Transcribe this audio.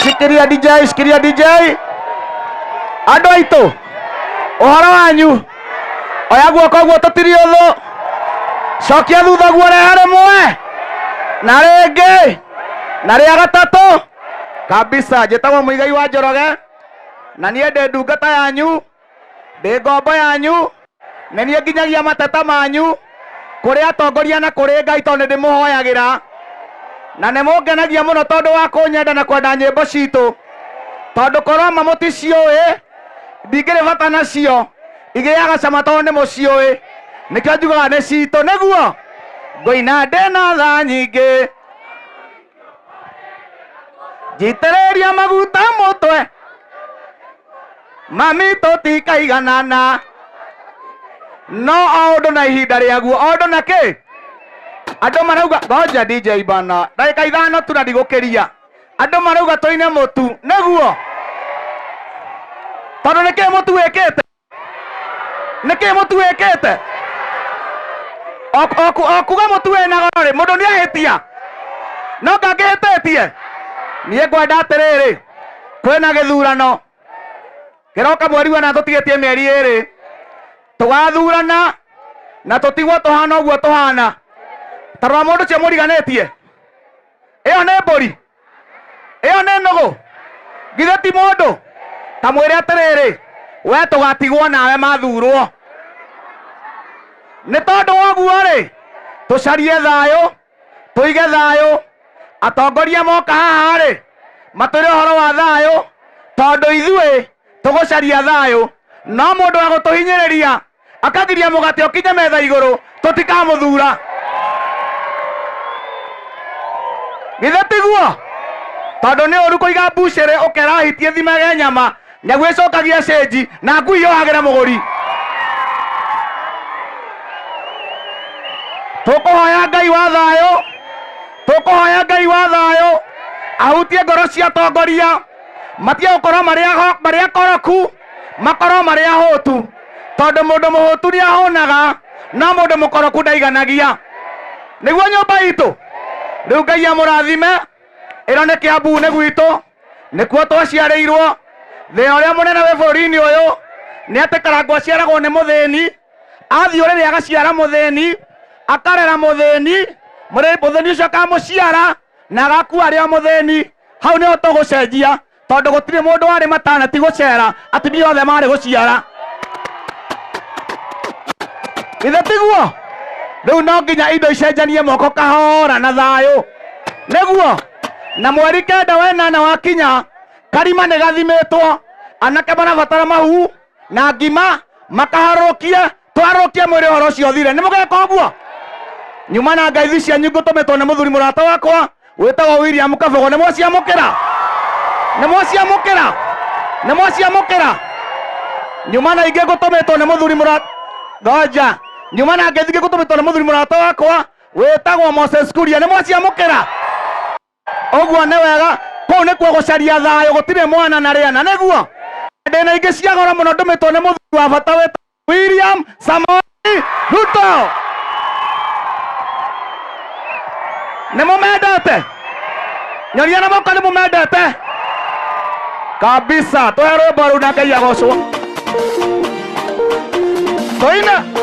Sikiria DJ. Andũ aitũ, ũhoro wanyu? Oya guoko guo tũtiri ũthũ. Cokia thutha guo rehe rĩmwe. Na rĩngĩ. Na rĩa gatatũ. Kabisa, njĩtagwo Mũigai wa Njoroge. Na niĩ ndĩ ndungata yanyu. Ndĩ ngombo yanyu. Na niĩ nginyagia mateta manyu. Kũrĩ atongoria na kũrĩ Ngai tondũ ndĩmũhoyagĩra. Na nĩmũngenagia mũno tondũ wa kũnyenda na kwenda nyĩmbo citũ. Tondũ korwo ma mũticiũĩ, ndingĩrĩ bata nacio. Igĩaga cama tondũ nĩmũciũĩ. Nĩkĩo njugaga nĩ citũ nĩguo. Ngũina ndĩna tha nyingĩ. Njitĩrĩria maguta mũtwe. Mami tũtikaiganana. No o ũndũ na ihinda rĩaguo. O ũndũ na kĩ? Andũ marauga ngoja DJ bana. Ndagĩka ithano tu na ndigũkĩria. Andũ marauga tũine mũtu nĩguo. Tondũ nĩkĩ mũtu wĩkĩte? Nĩkĩ mũtu wĩkĩte? Okuga mũtu wĩna goro rĩ, mũndũ nĩahĩtia. No ngangĩhĩtĩtie. Niĩ ngwenda atĩrĩrĩ, kwĩna gĩthurano. Kĩroka mweri wa na tũtigĩtie mĩeri ĩrĩ. Tũgathurana na tũtigwo tũhana ũguo tũhana. Tarora mũndũ ũcio mũriganĩtie. Ĩyo nĩ mbũri. Ĩyo nĩ nũgũ. Githĩ ti mũndũ. Ta mwĩre atĩrĩrĩ, we tũgatigwo nawe mathurwo. Nĩ tondũ woguo rĩ, tũcarie thayũ, tũige thayũ. Atongoria moka haha rĩ, matwĩre ũhoro wa thayũ, tondũ ithuĩ tũgũcaria thayũ. No mũndũ wa gũtũhinyĩrĩria akagiria mũgate ũkinye metha igũrũ, tũtikamũthura. Githĩ tiguo? Tondũ nĩ ũru kũiga mbucĩrĩ ũkerahitie thimage nyama, nyaguo ĩcokagia cĩnji na ngui yohagĩra mũgũri. Tũkũhoya Ngai wa thayũ, tũkũhoya Ngai wa thayũ ahutie ngoro cia atongoria, matige gũkorwo marĩ akoroku, makorwo marĩ ahũtu. Tondũ mũndũ mũhũtu nĩ ahũnaga, no mũndũ mũkoroku ndaiganagia. Nĩguo nyũmba itũ. Rĩu Ngai amũrathime. Ĩno nĩ Kĩambu nĩ gwitũ, nĩkuo twaciarĩirwo. Thĩna ũrĩa mũnene wĩ bũrũri-inĩ ũyũ nĩ atĩ Karangũ aciaragwo nĩ mũthĩni, athiĩ ũrĩrĩ agaciara mũthĩni, akarera mũthĩni, mũthĩni ũcio akamũciara na agakua arĩ o mũthĩni. Hau nĩho tũgũcenjia, tondũ gũtirĩ mũndũ warĩ matanati gũcera, atumia othe marĩ gũciara. Githĩ tiguo? Rĩu no nginya indo icenjanie moko kahora na thayũ nĩguo. Na mweri kenda wenana wakinya, karima nĩ gathimĩtwo. Anake marabatara mahu na ngima makaharũkie, twarũkie mwĩrĩ ũhoro ũcio thire. Nĩ mũgeka ũguo? Nyuma na ngeithi cianyu ngũtũmĩtwo nĩ mũthuri mũrata wakwa wĩtagwo William Kabogo. Nĩ mwaciamũkĩra? Nĩ mwaciamũkĩra? Nĩ mwaciamũkĩra? Nyuma na ingĩ ngũtũmĩtwo nĩ mũthuri mũrata. Ngoja. Nyuma na ngeithi ngũtũmĩtwo nĩ mũthuri mũrata wakwa wĩtagwo Moses Kuria. Nĩ mwaciamũkĩra? Ũguo nĩ wega. Kũu nĩkuo gũcaria thayũ, gũtirĩ mwana na rĩana nĩguo. Ndĩna ingĩ cia goro mũno ndũmĩtwo nĩ mũthuri wa bata wĩtagwo William Samoei Ruto. Nĩ mũmendete? Nyonia na moko nĩ mũmendete? Kabisa. Tũhe rwĩmbo rũu na Ngai agocwo. Tũine.